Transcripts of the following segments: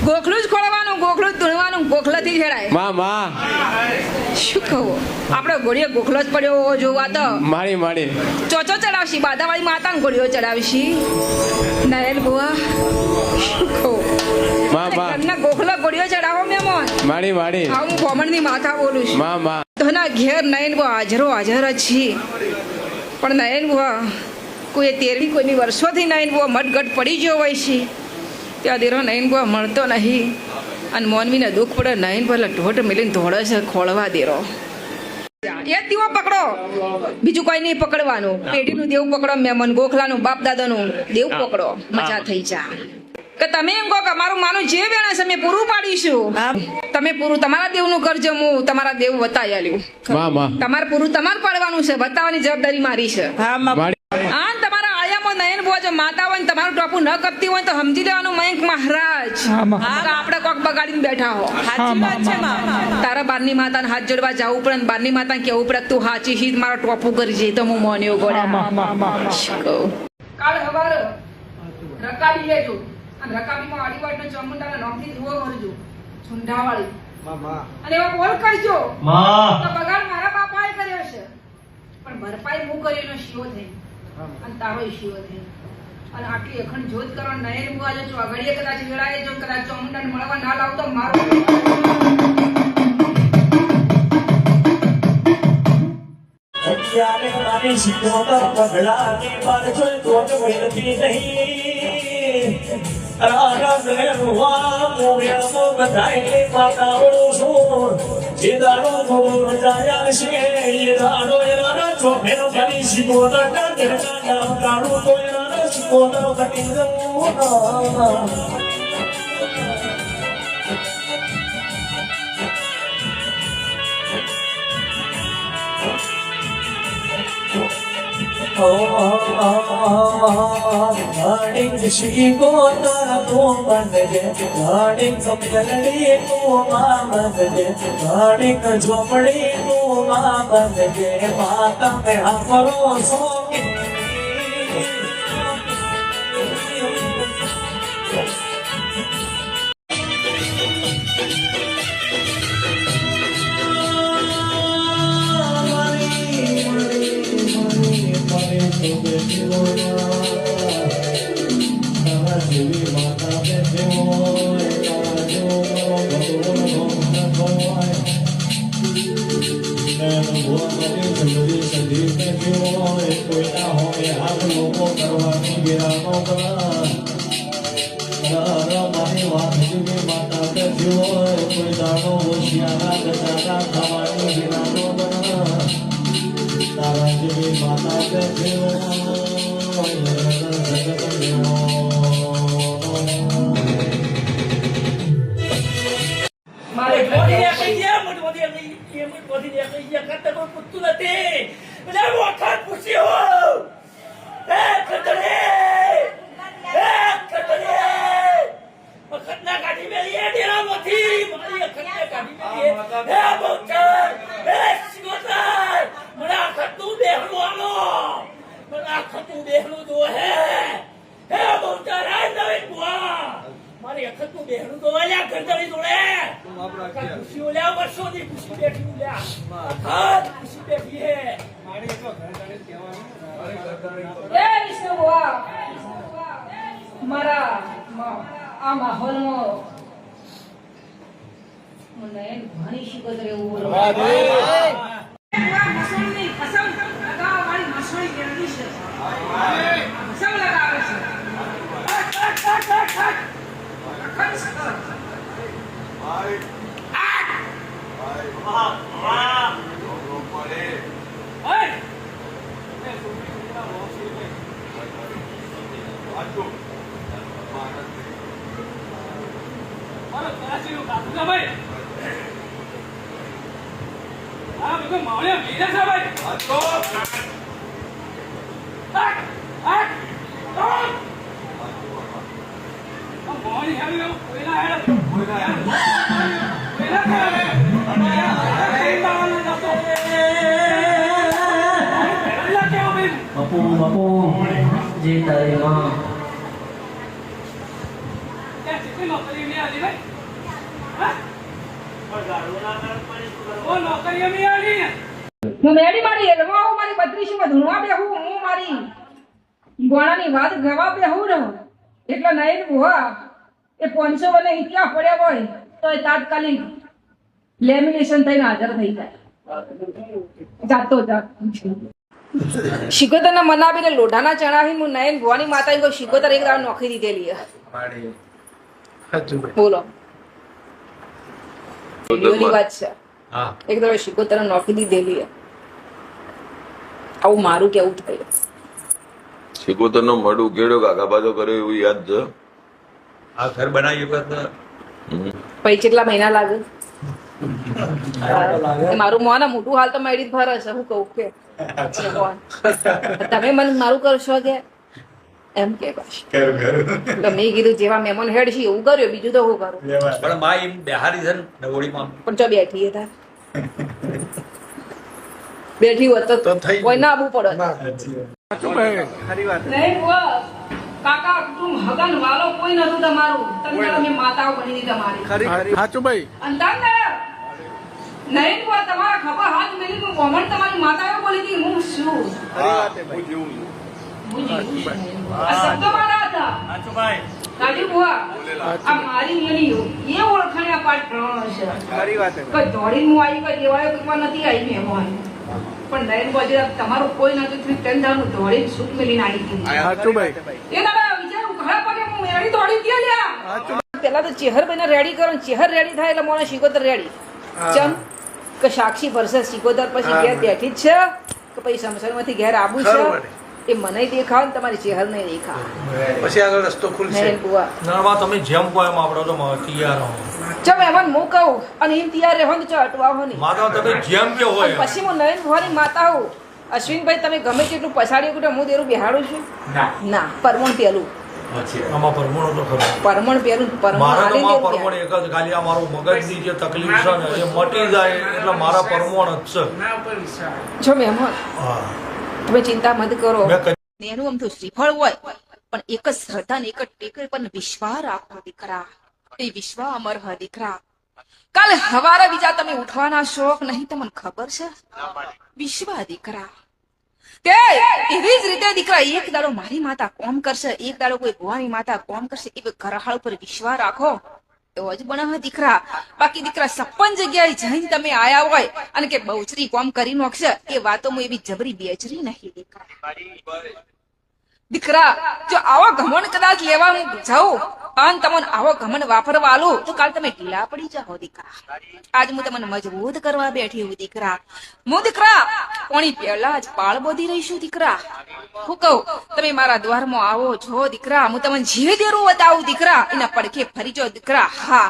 ગોખલું જ ખોળવાનું, ગોખલું જ ધૂણવાનું, ગોખલાથી છેડાય. માં શું કહું, આપણે ઘોડીએ ગોખલો જ પડ્યો જોવા તો મારી ચોચો ચડાવશી, બાધાવાળી માતાને ઘોડીઓ ચડાવશી. નારાયણ બુઆ શું કહું, ઘરના ગોખલો ઘોડીઓ ચડાવો મેમોન. મારી હા, હું કોમણની માતા બોલું છું. તો ના ઘેર નારાયણ બુઆ હાજર જ છી. પણ નારાયણ બુઆ કોઈ 13મી કોઈની વર્ષોથી નારાયણ બુઆ મટગટ પડી ગયો હોય છે. ત્યાં દેરો નારાયણ બુઆ મળતો નહીં. અને મોનવીને દુઃખ પડે, નારાયણ બુઆ ઢોટ મિલીને ધોળે છે ખોળવા દેરો. એ દીવો પકડો, બીજું કોઈ નહીં પકડવાનું. પેઢીનું દેવું પકડો, મેમન ગોખલાનું બાપ દાદાનું દેવું પકડો. મજા થઈ જા કે તમે એમ કહો કે અમારું માનું જે વેણે છે અમે પૂરું પાડીશું. તમે પૂરું તમારા દેવનું કરજો, હું તમારા દેવ વતાવી આલ્યું. તમારે પૂરું તમારે પાડવાનું છે, બતાવવાની જવાબદારી મારી છે. હા, તમારા આયામાં નયન બુઆ જો માતા હોય ને તમારું ટોપું ન કપતી હોય તો સમજી લેવાનું મયંક મહારાજ આપણે કોક બગાડીને બેઠા હો. તારા બારની માતાને હાથ જોડવા જવું પડે ને બારની માતાને કેવું પડે તું હાચી છી મારો ટોપું કરજે તો હું મોન્યો ગોળા. કાલ હવારે રકાબી લેજો અને રકાબીમાં આડીવાડનો ચામુંડાના નામથી ધુઓ કરજો છુંડાવાળી અને એવા બોલ કરજો તો બગાડ મારા બાપાએ કર્યો છે પણ ભરપાઈ હું કર્યો શિવો થઈ અને તારો શિવો થઈ. અને આટલી અખંડ જોત કરો નયન બુઆ જો આગળીએ કદાચ વેળાએ જો કદાચ ચામુંડાને મળવા ના લાવતો મારો અત્યારે મારી શીખોતર પગલાની બાર જોઈ તો જ વળતી નહીં. રાગા ગેરુવા મોગેમો બધાઈ માતાઓ છું. જે દાડો મોર જાયા છે એ દાડો એના ચોફેનો મારી શીખોતર ના કાળું તો એના શીખોતર કટી જવું. Learning she go tara to bandje, learning samjaldi to ma bandje, learning jhopdi to ma bandje, mata me hamaro so આ માહોલમાં મને ઘણી શીખત રહેવું મસોળની ફસલ લગાવવાળી મસોળી કેળવી છે ફસલ લગાવે છે બાપુ જે તારી માં હું મેડી મારી એલવા હું મારી 32 માં ધૂણવા બેહું હું મારી ગોણાની વાત ગવા બેહું રહું એટલે નહીં બુઆ એ 500 વને ઇતિહાસ પડ્યા હોય તો એ તાત્કાલિક લેમિનેશન થઈને હાજર થઈ જાય જાતો જાત શિકોતરના મનાવીને લોઢાના ચણાવી હું નયન ભવાની માતાએ કોઈ શિકોતર એક દાવ નોખી દીધેલી બોલો વિડીયોની વાત છે એક દાવ શિકોતર નોખી દીધેલી આવું મારું કેવું થયું શિકોતર નો મળું કેડો કાકા બાજો કર્યો એવું યાદ છે આ ઘર બનાવ્યું પછી કેટલા મહિના લાગે મારું મોના મોટું હાલ તો મેળી ભરે છે હું કહું કે તમે મને મારું કરશો કે એમ કે એટલે મેં કીધું જેવા મહેમાન હેડ છે એવું કર્યું બીજું તો હું કરું પણ માં એમ બેહારી છે ને નવોડીમાં પણ ચો બેઠી હતા બેઠી હોત તો કોઈ ના આવવું પડે નહીં બુઆ, કાકા તું હગન વાલો કોઈ નતું તમારું તમે માતાઓ બની દીધી તમારી સાચું ભાઈ અંદાજ નહીં બુઆ, તમારા ખભા હાથ મેલી હું કોમણ તમારી માતાઓ બોલી હતી હું શું આ શબ્દો મારા હતા કાજુ બુઆ આ મારી મેલી એ ઓળખાણ આ પાઠ પ્રમાણ છે કોઈ દોડીને હું આવી કોઈ દેવાયો કોઈ નથી આવી મહેમાન પણ નયન બાજુ તમારું કોઈ નતું થયું તેમ દાનું દોડીને સૂટ મેલીને આવી ગઈ સાચું ભાઈ એ દાદા વિચારું ઘણા પગે હું મેળી દોડી ગયા લ્યા પેલા તો ચેહર બને રેડી કરો ચેહર રેડી થાય એટલે મને શિકોતર રેડી ચમ કે સાક્ષી વર્ષે શિકોતર પછી ઘેર બેઠી જ છે કે પછી સમસરમાંથી ઘેર આવું છે એ મને દેખાવ ને તમારી ચેહર નહીં દેખાવ પછી આગળ રસ્તો ખુલશે નહીં બુઆ નરવા તમે જેમ કહો એમ આપણો તો તૈયાર રહો ચમ એમાં હું કહું અને એમ તૈયાર રહો ને ચો અટવાહો નહીં માતા તમે જેમ કે હોય પછી હું નયન ભવાની માતા હું અશ્વિનભાઈ તમે ગમે તેટલું પછાડ્યું કે હું તેરું બેહાડું છું ના પરમણ પેલું આમાં પરમણો તો ખરો પરમણ પેલું પરમણ મારા તો હાલી માં દેવું પરમણ એક જ ખાલી આ મારું મગજની જે તકલીફ છે ને એ મટી જાય એટલે મારા પરમણ જ છે જો મહેમાન હા તમે ચિંતા મત કરો મેં કહ્યું એનું આમ તો શ્રીફળ હોય પણ એક જ શ્રદ્ધા ને એક જ ટેકે પણ વિશ્વાસ રાખો દીકરા એ વિશ્વાસ અમર હ દીકરા કાલે હવારે બીજા તમે ઉઠવાના શોખ નહીં તમને ખબર છે વિશ્વાસ દીકરા તે એવી જ રીતે દીકરા એક દાડો મારી માતા કોમ કરશે એક દાડો કોઈ ભવાની માતા કોમ કરશે એ ઘરહાળ ઉપર વિશ્વાસ રાખો એવો જ બને દીકરા બાકી દીકરા 56 જગ્યાએ જઈને તમે આયા હોય અને કે બહુચરી કોમ કરી નાખશે એ વાતોમાં એવી જબરી બેચરી નહીં દીકરા દીકરા જો આવો ઘમંડ કદાચ લેવા હું જાઉં અને તમને આવો ઘમંડ વાપરવા આલું તો કાલ તમે ઢીલા પડી જાઓ દીકરા આજ હું તમને મજબૂત કરવા બેઠી હું દીકરા હું દીકરા કોણી પહેલા જ પાળ બોધી રહીશું દીકરા હું કહું તમે મારા દ્વારમાં આવો છો દીકરા હું તમને જે દેરું બતાવું દીકરા એના પડખે ફરી જાઓ દીકરા હા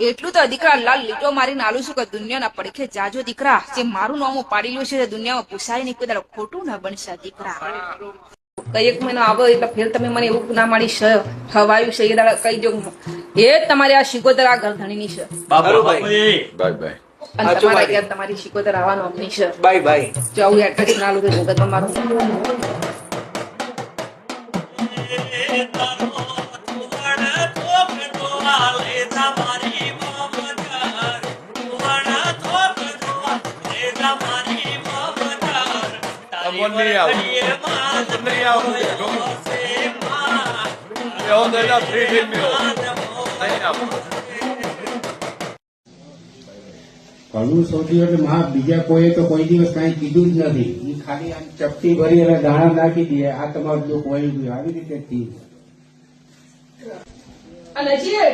એટલું તો દીકરા લાલ લીટો મારીને આલું છું કે દુનિયાના પડખે જાજો દીકરા જે મારું નામું પાડેલું છે દુનિયામાં પૂછાય નહીં કોઈ દાડો ખોટું ના બનશે દીકરા એક મહિનો આવો એટલે ફેર તમે મને એવું ના મારી હવાયું છે એ દાડા કહી દો એ તમારી આ શિકોતર આ ઘરધણીની છે બાય બાય અને તમારા ઘેર તમારી શિકોતર આવવાનો અમની છે બાય બાય જો આવું એડ્રેસ ના લો જગતમાં મારું ઘણું સૌથી એટલે મહા બીજા કોઈએ તો કોઈ દિવસ કઈ કીધું જ નથી એ ખાલી આમ ચપટી ભરી અને દાણા નાખી દે આ તમારું જો કોઈ ગયું આવી રીતે થઈ અને જે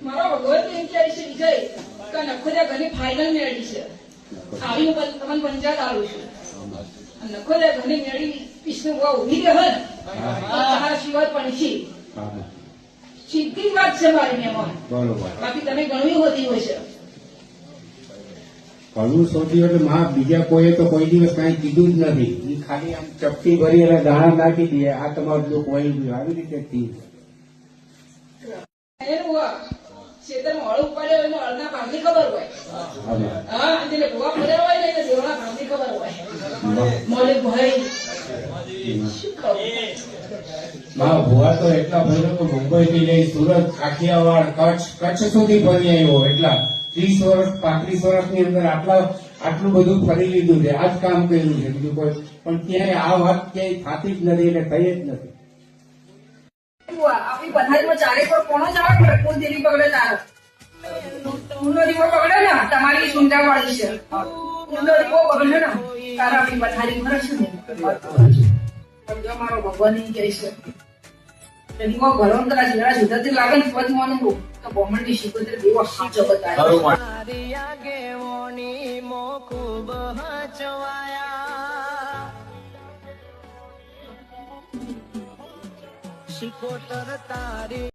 મારો ભગવત એમ કહે છે વિજય કે નખોદા ઘણી ફાઇનલ મેળી છે આવી હું તમને પંચાયત આવું છું નખોદા ઘણી મેળી વિષ્ણુ ઉભી રહે તમારા સિવાય પણ છે સીધી વાત છે મારી મહેમાન બરોબર બાકી તમે ઘણું હોતી હોય છે ઘણું સૌથી એટલે મહા બીજા કોઈએ તો કોઈ દિવસ કઈ કીધું જ નથી એ ખાલી આમ ચપટી ભરી અને દાણા નાખી દે આ તમારું જો કોઈ ગયું આવી રીતે થઈ ખેતરમાં હળ ઉપાડ્યો એને હળના ભાગની ખબર હોય હા એટલે ભૂવા પડ્યા હોય ને એટલે દેવના ભાગની ખબર હોય મોલે ભાઈ શું ખબર માં ભુવા તો એટલા ભર્યો તો મુંબઈ થી લઈ સુરત, કાઠિયાવાડ, કચ્છ સુધી ફરી આવ્યો. એટલા 30 વર્ષ 35 વર્ષની અંદર આટલું બધું ફરી લીધું છે. આ જ કામ કર્યું છે, બીજું કોઈ. પણ ક્યાંય આ વાત ક્યાંય થતી જ નથી એટલે થઈ જ નથી. આપણી પથારીમાં ચારે પર કોનો જવા પડે? કોઈ દેવી પકડે તારે ઊંડો દીવો પકડે ને તમારી સુંદા વાળી છે. ઊંડો દીવો પકડે ને તારે આપણી પથારી પર છે ને મારો ભગવાન કહે છે દીવો ભરો ને તારા જીરા સુધરતી લાગે ને પદ માનું તો ગોમડી શીખોતેર દીવો હા જગત તારું માટે શિકોતર તારી